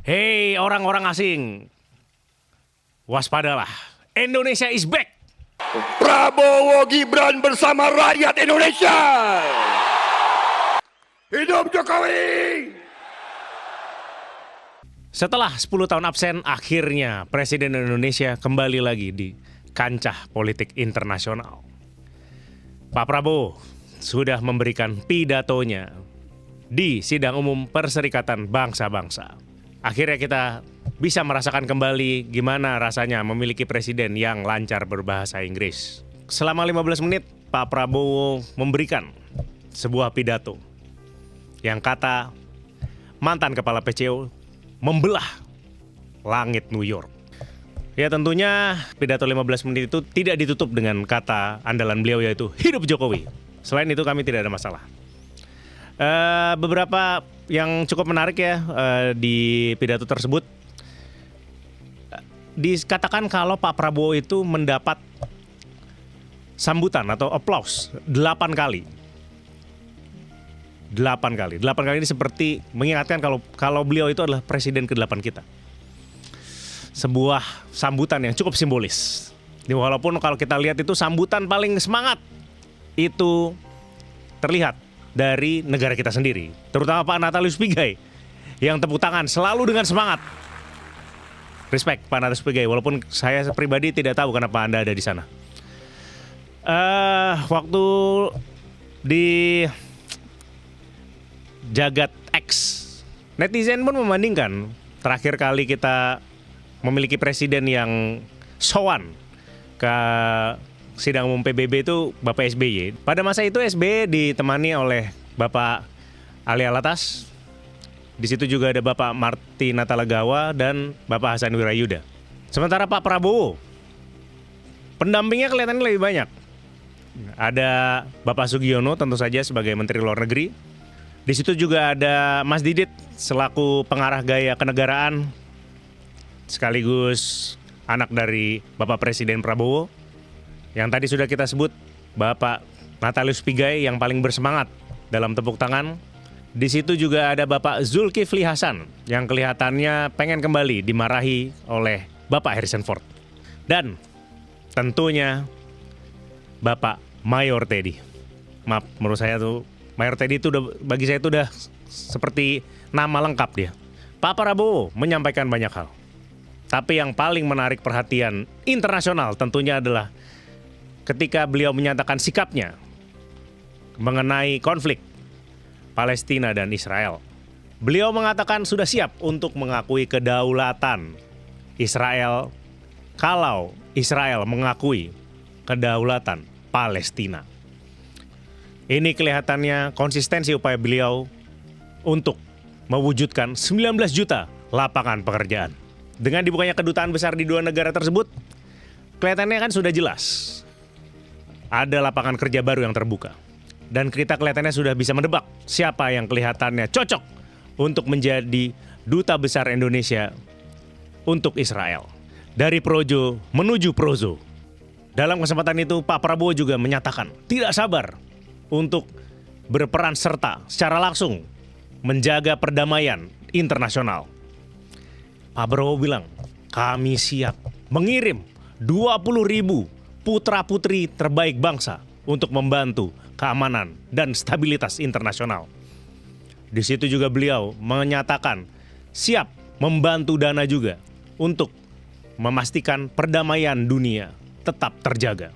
Hei orang-orang asing, waspadalah, Indonesia is back. Prabowo Gibran bersama rakyat Indonesia. Hidup Jokowi. Setelah 10 tahun absen, akhirnya Presiden Indonesia kembali lagi di kancah politik internasional. Pak Prabowo sudah memberikan pidatonya di Sidang Umum Perserikatan Bangsa-Bangsa. Akhirnya kita bisa merasakan kembali gimana rasanya memiliki presiden yang lancar berbahasa Inggris. Selama 15 menit, Pak Prabowo memberikan sebuah pidato yang kata mantan kepala PCO membelah langit New York. Ya tentunya pidato 15 menit itu tidak ditutup dengan kata andalan beliau yaitu hidup Jokowi. Selain itu kami tidak ada masalah. Beberapa yang cukup menarik ya di pidato tersebut. Dikatakan kalau Pak Prabowo itu mendapat sambutan atau applause 8 kali. 8 kali. 8 kali ini seperti mengingatkan kalau beliau itu adalah presiden ke-8 kita. Sebuah sambutan yang cukup simbolis. Walaupun kalau kita lihat itu sambutan paling semangat itu terlihat dari negara kita sendiri, terutama Pak Natalius Pigai yang tepuk tangan selalu dengan semangat. Respect Pak Natalius Pigai, walaupun saya pribadi tidak tahu kenapa Anda ada di sana. Waktu di Jagat X, netizen pun membandingkan terakhir kali kita memiliki presiden yang sowan ke Sidang Umum PBB itu Bapak SBY. Pada masa itu SBY ditemani oleh Bapak Ali Alatas. Di situ juga ada Bapak Marty Natalegawa dan Bapak Hasan Wirayuda. Sementara Pak Prabowo, pendampingnya kelihatannya lebih banyak. Ada Bapak Sugiono tentu saja sebagai Menteri Luar Negeri. Di situ juga ada Mas Didit selaku pengarah gaya kenegaraan sekaligus anak dari Bapak Presiden Prabowo. Yang tadi sudah kita sebut Bapak Natalius Pigai yang paling bersemangat dalam tepuk tangan. Di situ juga ada Bapak Zulkifli Hasan yang kelihatannya pengen kembali dimarahi oleh Bapak Harrison Ford. Dan tentunya Bapak Mayor Teddy. Maaf, menurut saya tuh Mayor Teddy itu bagi saya itu udah seperti nama lengkap dia. Pak Prabowo menyampaikan banyak hal. Tapi yang paling menarik perhatian internasional tentunya adalah ketika beliau menyatakan sikapnya mengenai konflik Palestina dan Israel. Beliau mengatakan sudah siap untuk mengakui kedaulatan Israel kalau Israel mengakui kedaulatan Palestina. Ini kelihatannya konsistensi upaya beliau untuk mewujudkan 19 juta lapangan pekerjaan. Dengan dibukanya kedutaan besar di dua negara tersebut, kelihatannya kan sudah jelas ada lapangan kerja baru yang terbuka. Dan kita kelihatannya sudah bisa mendebak siapa yang kelihatannya cocok untuk menjadi duta besar Indonesia untuk Israel. Dari Projo menuju Prozo. Dalam kesempatan itu Pak Prabowo juga menyatakan tidak sabar untuk berperan serta secara langsung menjaga perdamaian internasional. Pak Prabowo bilang, kami siap mengirim 20.000 putra-putri terbaik bangsa untuk membantu keamanan dan stabilitas internasional. Di situ juga beliau menyatakan siap membantu dana juga untuk memastikan perdamaian dunia tetap terjaga.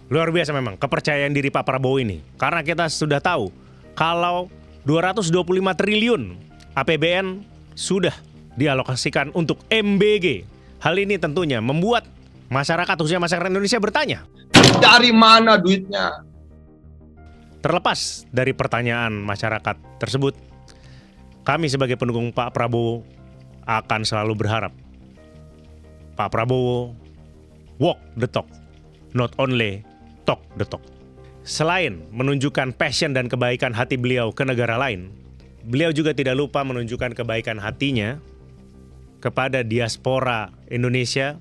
Luar biasa memang kepercayaan diri Pak Prabowo ini. Karena kita sudah tahu kalau 225 triliun APBN sudah dialokasikan untuk MBG. Hal ini tentunya membuat masyarakat, khususnya masyarakat Indonesia bertanya, Dari mana duitnya? Terlepas dari pertanyaan masyarakat tersebut, kami sebagai pendukung Pak Prabowo akan selalu berharap Pak Prabowo walk the talk, not only talk the talk. Selain menunjukkan passion dan kebaikan hati beliau ke negara lain, beliau juga tidak lupa menunjukkan kebaikan hatinya kepada diaspora Indonesia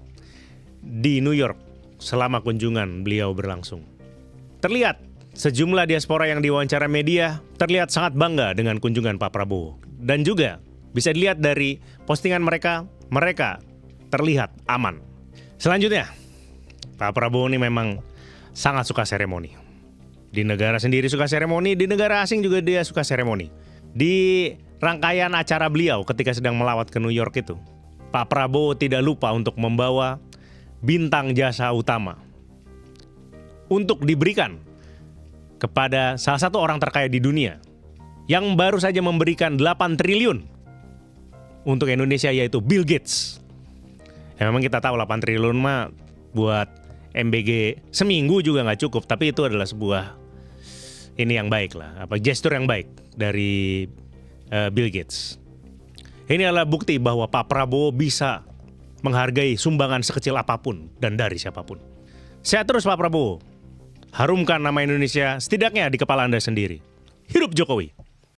di New York selama kunjungan beliau berlangsung. Terlihat sejumlah diaspora yang diwawancara media terlihat sangat bangga dengan kunjungan Pak Prabowo. Dan juga Bisa dilihat dari postingan mereka terlihat aman. Selanjutnya, Pak Prabowo ini memang sangat suka seremoni. Di negara sendiri suka seremoni, di negara asing juga dia suka seremoni. Di rangkaian acara beliau ketika sedang melawat ke New York itu, Pak Prabowo tidak lupa untuk membawa bintang jasa utama untuk diberikan kepada salah satu orang terkaya di dunia yang baru saja memberikan 8 triliun untuk Indonesia, yaitu Bill Gates. Ya memang kita tahu 8 triliun mah buat MBG seminggu juga nggak cukup, tapi itu adalah sebuah ini yang baik lah, gestur yang baik dari Bill Gates. Ini adalah bukti bahwa Pak Prabowo bisa menghargai sumbangan sekecil apapun dan dari siapapun. Sehat terus Pak Prabowo. Harumkan nama Indonesia setidaknya di kepala Anda sendiri. Hidup Jokowi.